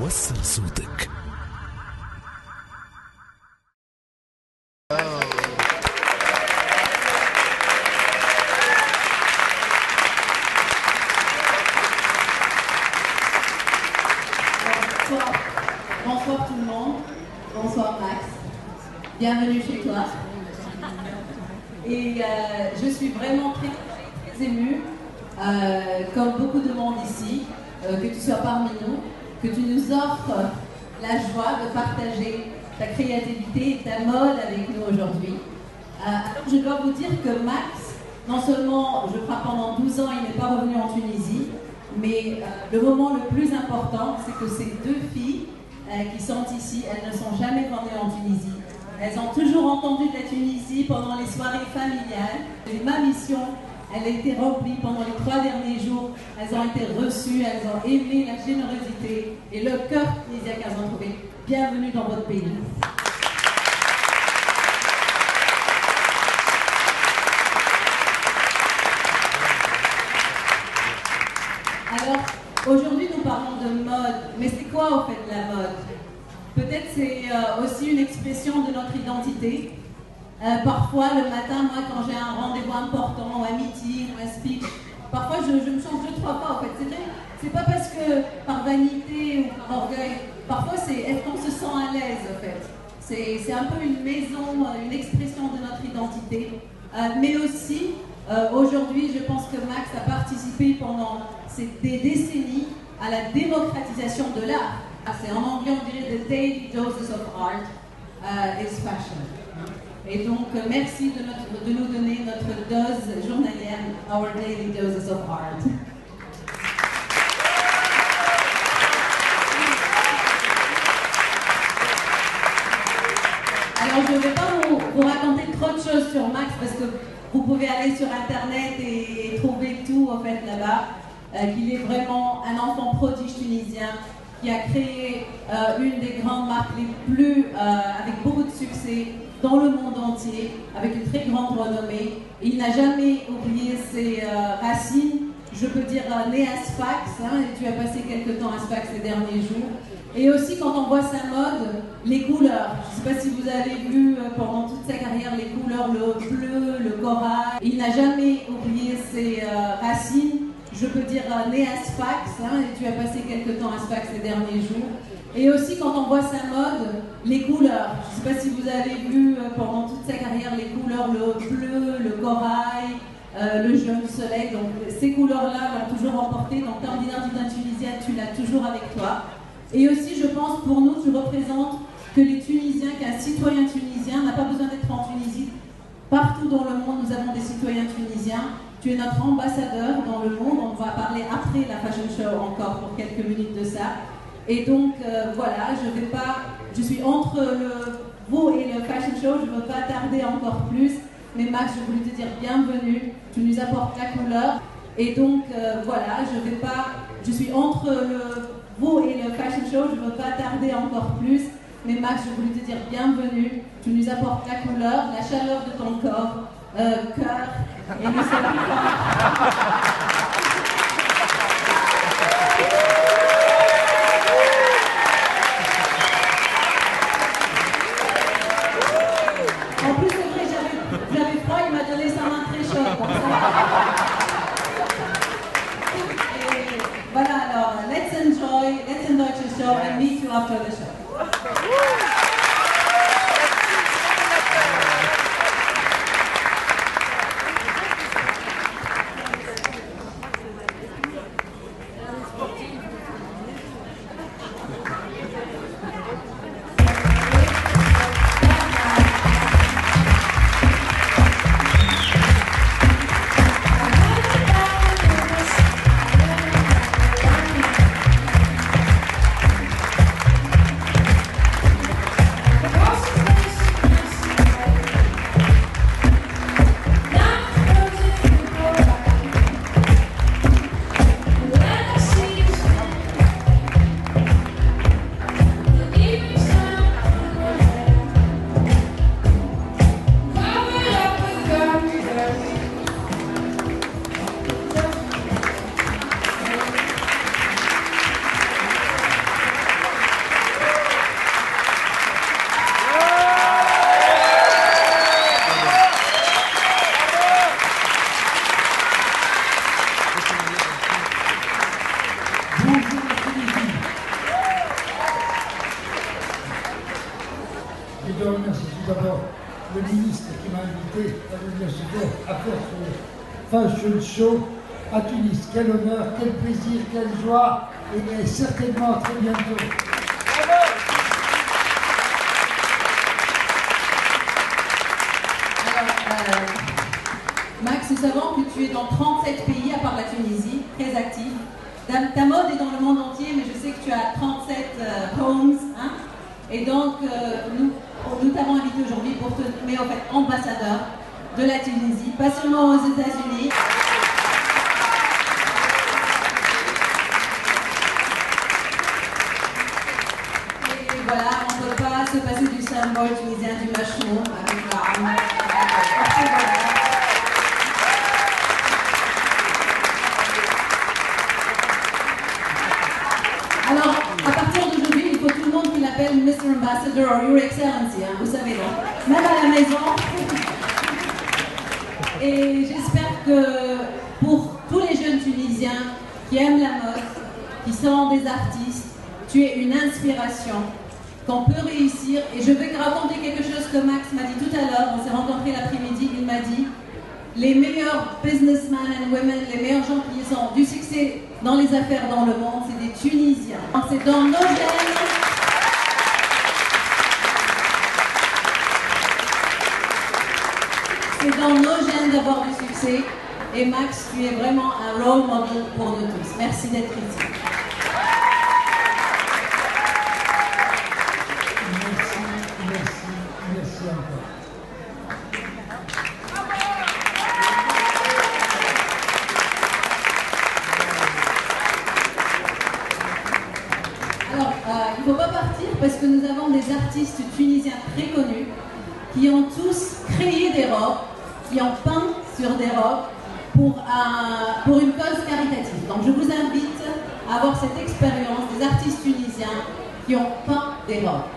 وصل صوتك. Bonsoir tout le monde, bonsoir Max, bienvenue chez toi. Et je suis vraiment très émue, comme beaucoup de monde ici, que tu sois parmi nous, que tu nous offres la joie de partager ta créativité et ta mode avec nous aujourd'hui. Alors je dois vous dire que Max, non seulement, je crois pendant 12 ans, il n'est pas revenu en Tunisie, mais le moment le plus important, c'est que ces deux filles qui sont ici, elles ne sont jamais venues en Tunisie. Elles ont toujours entendu de la Tunisie pendant les soirées familiales. Et ma mission, elle a été remplie pendant les 3 derniers jours. Elles ont été reçues, elles ont aimé la générosité et le cœur tunisien qu'elles ont trouvé. Bienvenue dans votre pays. Alors, aujourd'hui, nous parlons de mode. Mais c'est quoi, au fait, la mode? Peut-être c'est aussi une expression de notre identité. Parfois, le matin, moi, quand j'ai un rendez-vous important, ou un meeting, ou un speech, parfois, je me change 2-3 fois, en fait. C'est vrai, c'est pas parce que par vanité ou par orgueil. Parfois, c'est est-ce qu'on se sent à l'aise, en fait. C'est un peu une maison, une expression de notre identité. Mais aussi, aujourd'hui, je pense que Max a participé pendant des décennies à la démocratisation de l'art. C'est en anglais, on dirait the daily doses of art is fashion. Et donc, merci de nous donner notre dose journalière, our daily doses of art. Alors, je ne vais pas vous raconter trop de choses sur Max parce que vous pouvez aller sur Internet et trouver tout en fait là-bas. Qu'il est vraiment un enfant prodige tunisien qui a créé une des grandes marques les plus, avec beaucoup de succès dans le monde entier, avec une très grande renommée. Et il n'a jamais oublié ses racines, je peux dire né à Sfax, et tu as passé quelques temps à Sfax ces derniers jours. Et aussi quand on voit sa mode, les couleurs. Je ne sais pas si vous avez vu pendant toute sa carrière les couleurs, le bleu, le corail. Il n'a jamais oublié ses racines. Je peux dire né à Sfax, et tu as passé quelques temps à Sfax ces derniers jours. Et aussi quand on voit sa mode, les couleurs. Je ne sais pas si vous avez vu pendant toute sa carrière les couleurs, le bleu, le corail, le jaune soleil. Donc ces couleurs-là l'ont toujours emporté. Donc ton identité tunisienne, tu l'as toujours avec toi. Et aussi, je pense, pour nous, tu représentes que les Tunisiens, qu'un citoyen tunisien n'a pas besoin d'être en Tunisie. Partout dans le monde, nous avons des citoyens tunisiens. Tu es notre ambassadeur dans le monde. On va parler après la fashion show encore pour quelques minutes de ça. Et donc, voilà, je suis entre vous et le fashion show. Je ne veux pas tarder encore plus. Mais Max, je voulais te dire bienvenue. Tu nous apportes la couleur. Et donc, voilà, je suis entre vous et le fashion show. Je ne veux pas tarder encore plus. Mais Max, je voulais te dire bienvenue. Tu nous apportes la couleur, la chaleur de ton corps, cœur et le soleil. En plus, c'est vrai, j'avais froid, il m'a donné sa main très chaude. Et voilà, alors, let's enjoy the show and meet you after the show. le ministre qui m'a invité à venir à faire ce fashion show à Tunis. Quel honneur, quel plaisir, quelle joie, et certainement à très bientôt. Alors, Max, nous savons que tu es dans 37 pays à part la Tunisie, très actif. Ta mode est dans le monde entier, mais je sais que tu as 37 homes. Hein? Et donc, nous t'avons invité aujourd'hui pour te nommer en fait ambassadeur de la Tunisie, pas seulement aux États-Unis. Et voilà, on ne peut pas se passer du symbole tunisien du mushroom avec la hamne. Alors, à partir d'aujourd'hui, il faut tout le monde qui l'appelle Mr. Ambassador or Your Excellency, hein, vous savez, là. Même à la maison. Et j'espère que pour tous les jeunes Tunisiens qui aiment la mode, qui sont des artistes, tu es une inspiration, qu'on peut réussir. Et je vais raconter quelque chose que Max m'a dit tout à l'heure. On s'est rencontrés l'après-midi, il m'a dit les meilleurs businessmen and women, les meilleurs gens qui ont du succès dans les affaires dans le monde, c'est des Tunisiens. C'est dans nos gènes. C'est dans nos gènes d'avoir du succès. Et Max, tu es vraiment un role model pour nous tous. Merci d'être ici. Merci encore. Il ne faut pas partir parce que nous avons des artistes tunisiens très connus qui ont tous créé des robes, qui ont peint sur des robes pour une cause caritative. Donc je vous invite à avoir cette expérience des artistes tunisiens qui ont peint des robes.